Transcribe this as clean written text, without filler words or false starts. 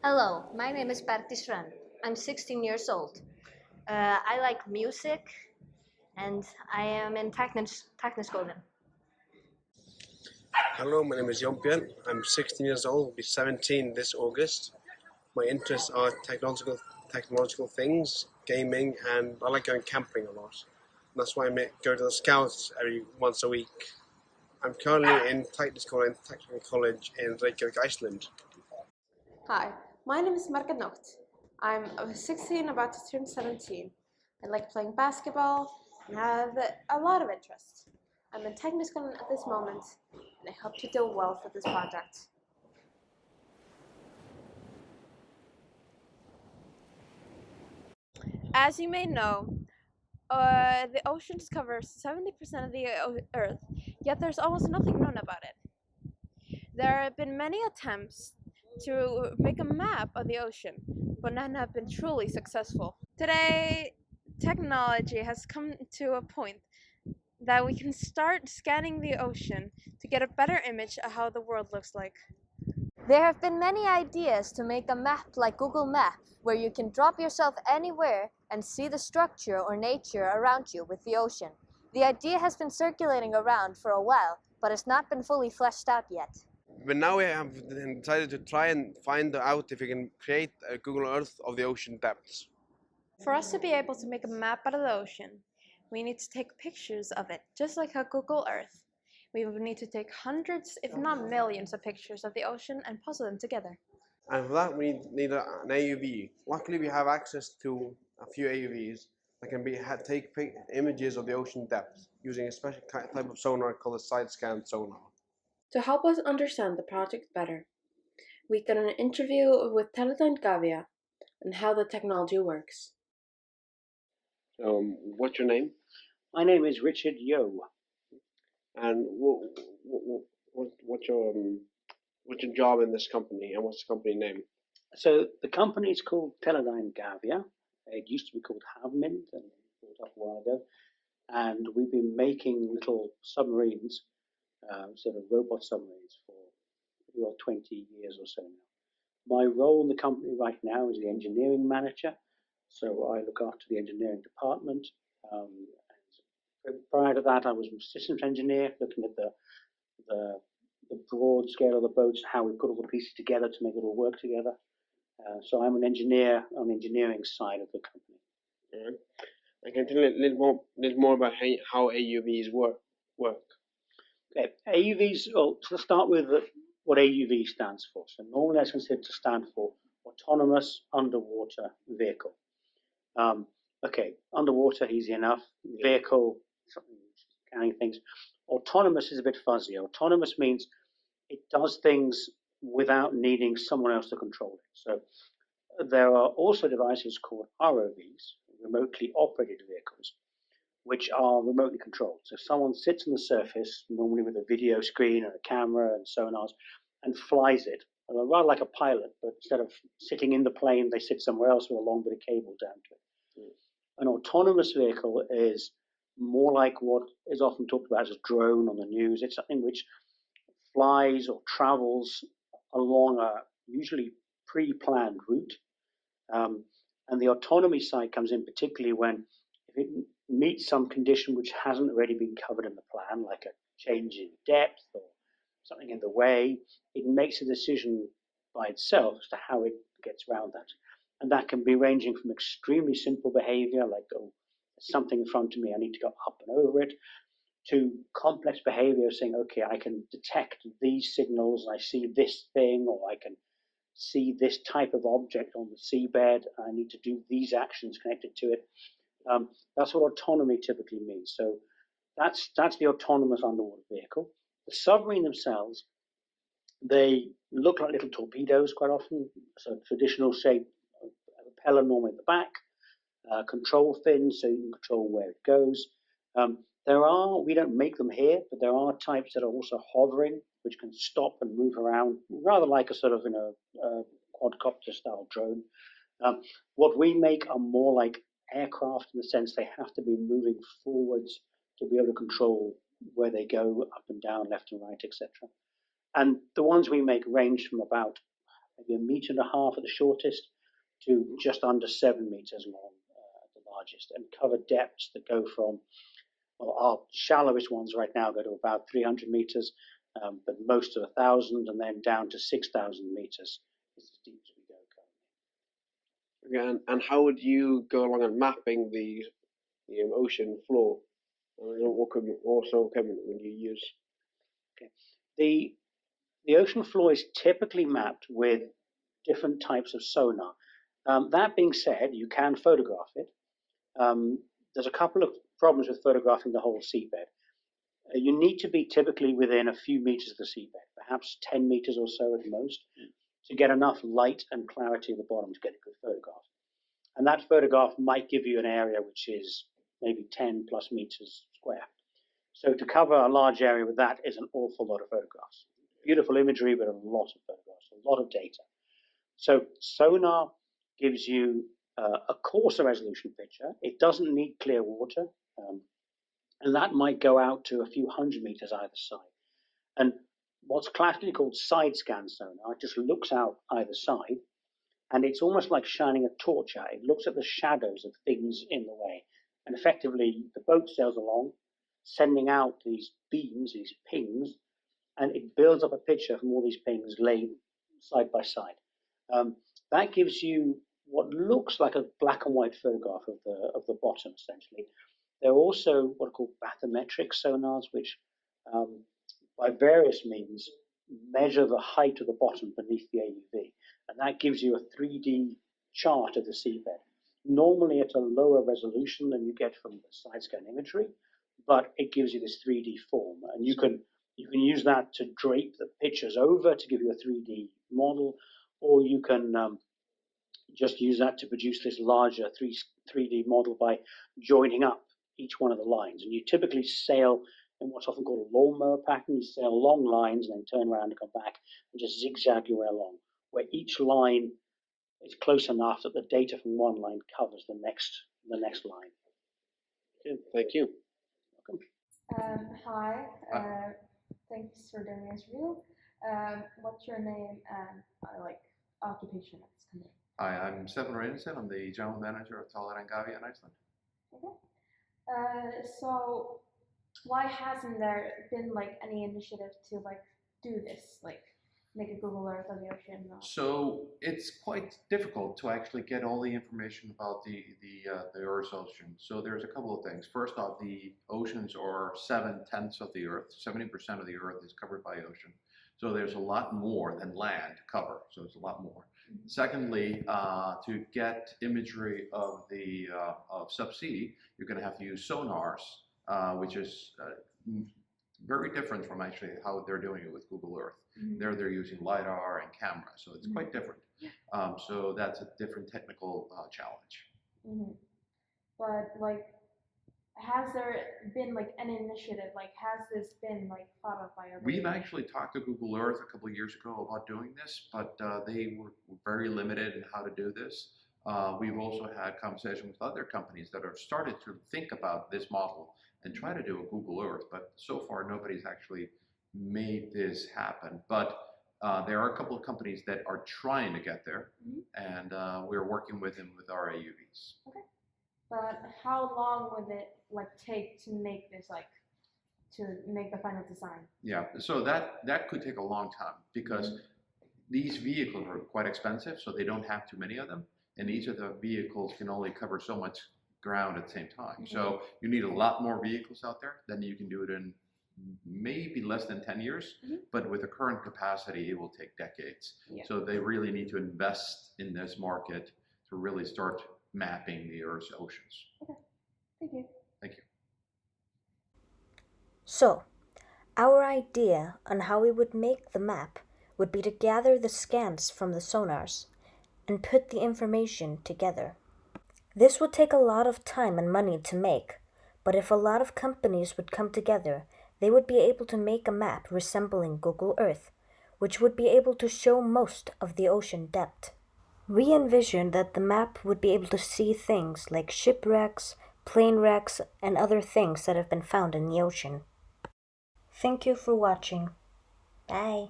Hello, my name is Bertisran. I'm 16 years old. I like music and I am in Tekniskolen. Hello, my name is Jompian. I'm 16 years old, will be 17 this August. My interests are technological things, gaming, and I like going camping a lot. That's why go to the Scouts every once a week. I'm currently in Technical College in Reykjavik, Iceland. Hi, my name is Marga Nocht. I'm 16, about to turn 17. I like playing basketball and have a lot of interests. I'm in technical at this moment, and I hope to do well for this project. As you may know, the oceans cover 70% of the Earth, yet there's almost nothing known about it. There have been many attempts to make a map of the ocean, but none have been truly successful. Today, technology has come to a point that we can start scanning the ocean to get a better image of how the world looks like. There have been many ideas to make a map like Google Maps, where you can drop yourself anywhere and see the structure or nature around you with the ocean. The idea has been circulating around for a while, but it's not been fully fleshed out yet. But now we have decided to try and find out if we can create a Google Earth of the ocean depths. For us to be able to make a map out of the ocean, we need to take pictures of it, just like how Google Earth. We would need to take hundreds, if not millions, of pictures of the ocean and puzzle them together. And for that, we need an AUV. Luckily, we have access to a few AUVs that can take images of the ocean depth using a special type of sonar called a side scan sonar. To help us understand the project better, we did an interview with Teledyne Gavia on how the technology works. What's your name? My name is Richard Yo. And what's your job in this company? And what's the company name? So the company is called Teledyne Gavia. It used to be called Havmind and bought up a while ago. And we've been making little submarines, sort of robot submarines, for 20 years or so now. My role in the company right now is the engineering manager. So I look after the engineering department. Prior to that, I was a systems engineer, looking at the broad scale of the boats, how we put all the pieces together to make it all work together. So I'm an engineer on the engineering side of the company. All right. I can tell you a little more about how AUVs work. Okay, AUVs. Well, to start with, what AUV stands for. So normally that's considered to stand for Autonomous Underwater Vehicle. Okay, underwater, easy enough. Vehicle, something carrying things. Autonomous is a bit fuzzy. Autonomous means it does things without needing someone else to control it. So there are also devices called ROVs, remotely operated vehicles, which are remotely controlled. So someone sits on the surface, normally with a video screen and a camera and sonars, and flies it, rather like a pilot, but instead of sitting in the plane, they sit somewhere else with a long bit of cable down to it. An autonomous vehicle is more like what is often talked about as a drone on the news. It's something which flies or travels along a usually pre-planned route. And the autonomy side comes in particularly when if it meets some condition which hasn't already been covered in the plan, like a change in depth or something in the way, it makes a decision by itself as to how it gets around that. And that can be ranging from extremely simple behavior, like, oh, there's something in front of me, I need to go up and over it, to complex behavior, saying, okay, I can detect these signals, I see this thing, or I can see this type of object on the seabed, I need to do these actions connected to it. That's what autonomy typically means. So that's the autonomous underwater vehicle. The submarine themselves, they look like little torpedoes quite often, so traditional shape, a propeller normally at the back, control fins so you can control where it goes. We don't make them here, but there are types that are also hovering, which can stop and move around, rather like a sort of quadcopter style drone. What we make are more like aircraft in the sense they have to be moving forwards to be able to control where they go up and down, left and right, etc. And the ones we make range from about maybe 1.5 meters at the shortest to just under 7 meters long at the largest, and cover depths that go from, well, our shallowest ones right now go to about 300 meters, but most of 1,000, and then down to 6,000 meters is as deep as we go currently. Okay, and how would you go along and mapping the ocean floor? What equipment would you use? Okay. The ocean floor is typically mapped with different types of sonar. That being said, you can photograph it. There's a couple of problems with photographing the whole seabed. You need to be typically within a few meters of the seabed, perhaps 10 meters or so at most, to get enough light and clarity at the bottom to get a good photograph. And that photograph might give you an area which is maybe 10 plus meters square. So to cover a large area with that is an awful lot of photographs. Beautiful imagery, but a lot of photographs, a lot of data. So sonar gives you a coarser resolution picture. It doesn't need clear water, and that might go out to a few hundred meters either side. And what's classically called side scan sonar just looks out either side, and it's almost like shining a torch out. It looks at the shadows of things in the way, and effectively the boat sails along, sending out these beams, these pings, and it builds up a picture from all these pings laid side by side. That gives you what looks like a black and white photograph of the bottom, essentially. There are also what are called bathymetric sonars, which by various means measure the height of the bottom beneath the AUV, and that gives you a 3D chart of the seabed. Normally at a lower resolution than you get from the side scan imagery, but it gives you this 3D form, and you can use that to drape the pictures over to give you a 3D model, or you can just use that to produce this larger 3D model by joining up each one of the lines. And you typically sail in what's often called a lawnmower pattern. You sail long lines and then turn around and come back and just zigzag your way along, where each line is close enough that the data from one line covers the next line. Okay, thank you. Hi, thanks for doing the interview. What's your name and occupation at this company? Hi, I'm Stefan Reinesen. I'm the general manager of Talar and Gavi in Iceland. Okay. So why hasn't there been any initiative to do this, make a Google Earth of the ocean? So it's quite difficult to actually get all the information about the Earth's ocean. So there's a couple of things. First off, the oceans are 7/10 of the Earth. 70% of the Earth is covered by ocean. So there's a lot more than land to cover. So it's a lot more. Mm-hmm. Secondly, to get imagery of the subsea, you're going to have to use sonars, which is very different from actually how they're doing it with Google Earth. Mm-hmm. They're using LiDAR and camera, so it's quite different. So that's a different technical challenge. Mm-hmm. But has there been an initiative? Has this been thought of by everyone? We've actually talked to Google Earth a couple of years ago about doing this, but they were very limited in how to do this. We've also had conversations with other companies that have started to think about this model and try to do a Google Earth, but so far nobody's actually made this happen. But there are a couple of companies that are trying to get there, and we're working with them with our AUVs. Okay. But how long would it take to make this to make the final design? Yeah, so that could take a long time because these vehicles are quite expensive, so they don't have too many of them, and each of the vehicles can only cover so much ground at the same time. So you need a lot more vehicles out there. Then you can do it in maybe less than 10 years, but with the current capacity, it will take decades. Yeah. So they really need to invest in this market to really start mapping the Earth's oceans. Okay, thank you. Thank you. So, our idea on how we would make the map would be to gather the scans from the sonars and put the information together. This would take a lot of time and money to make, but if a lot of companies would come together, they would be able to make a map resembling Google Earth, which would be able to show most of the ocean depth. We envisioned that the map would be able to see things like shipwrecks, plane wrecks, and other things that have been found in the ocean. Thank you for watching. Bye.